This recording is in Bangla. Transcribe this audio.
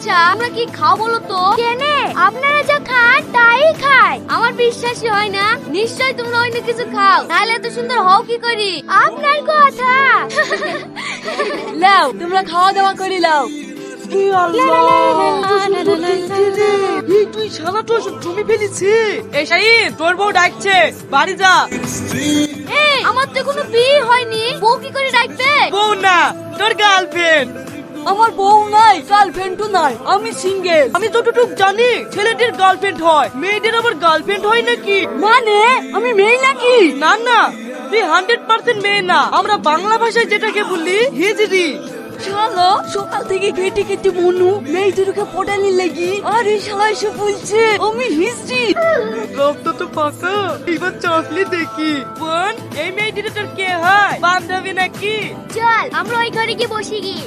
আচ্ছা আমরা কি খাও বলো তো? কেনে আপনারা যা খান তাই খাই। আমার বিশ্বাসই হয় না, নিশ্চয় তোমরা অন্য কিছু খাও, নাহলে এত সুন্দর হও কি করি? আপনার কথা। লাও তোমরা খাওয়া দাওয়া করে লাও। তুই শালা তো জমি ফেলেছি। এই শাহিন, তোর বউ ডাকছে, বাড়ি যা। এই আমার তো কোনো বিয়ে হয়নি, বউ কি করে ডাকবে? বউ না, তোর গার্লফ্রেন্ড। আমার বউ নাই, গার্লফ্রেন্ডও নাই, আমি সিঙ্গেল। আমি যতটুকু জানি ছেলেদের গার্লফ্রেন্ড হয়, মেয়েদের আবার গার্লফ্রেন্ড হয় নাকি? মানে আমি মেয়ে নাকি? না না, তুই 100% মেয়ে না, আমরা বাংলা ভাষায় যেটাকে বলি হিজড়ি। শালা সকাল থেকে কেটে কেটে মনু মেয়েদেরকে পটানি লাগি, আর এই শালা এসে বলছে আমি হিস্ট্রি। রক্ত তো পাকা, এবার চাপলি দেখি। বোন, এই মেয়েটির তোর কে হয়? বান্ধবী নাকি? চল আমরা ওই ঘরে গিয়ে বসি গি।